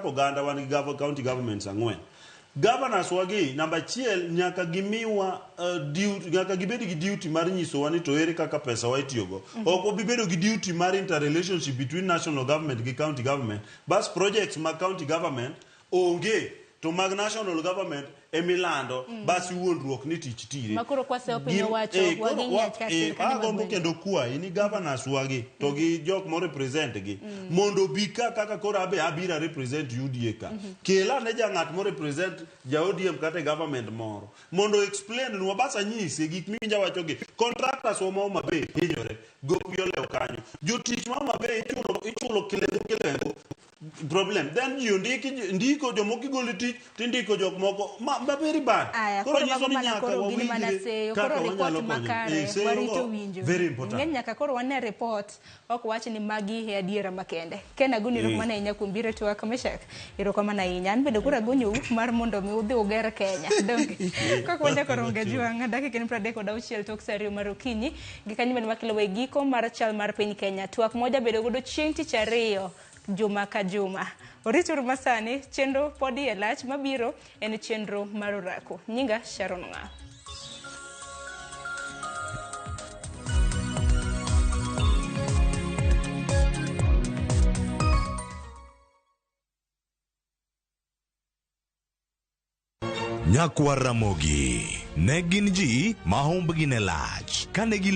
kaka oganda wan gi county governments ang'wen. Governors wagi number chiel nyaka gimiwa duty, nyaka gibedi gi duty mar nyisowa ni to ere kaka pesa wa itiyogo. Ok obibedo gi duty mar interrelationship between national government gi county government. Bas projects ma county government onge to mag national government emilando basi wuondruok ni tich tire. Makoro kwase opinyo wacho wagi nyaka agombo kendo kwa ini governors wagi to gi jok mo represent gi mondo bika kaka koro abira represent UDA ka kela ne jangat mo represent ja ODM kata government moro mondo explain nwa basa nyise gik minja wacho gi contractors wa ma mabe hinyore go yole kanyo jotich ma mabe ichulo kilengo problem then you ndiko jomoko golo tich tindiko jok moko very bad. Koro nyiso ni nyaka wawinjre kaka wanyalo konyo. Warito winjo. Very important. Ng'eny nyaka koro wane report ok wach ni magi he adiera makende. Ken agoni rokamana inya kumbire to akameshak. Irokamana inya an bende koro agonyo mar mondo mi udhi uger Kenya. Donge. Kaka wanya koronga juanga dakika 36 tok sario mar okinyi gikanyo bende makelo we giko mar chal mar piny Kenya. Twak moja bedo godo chieng' tich ariyo juma ka juma. Oritur masani chenro podi elach mabiro en chenro mar orako. Nyinga Sharon Nga. Nyakwar Ramogi ne gin ji ma humbgi ne lach kane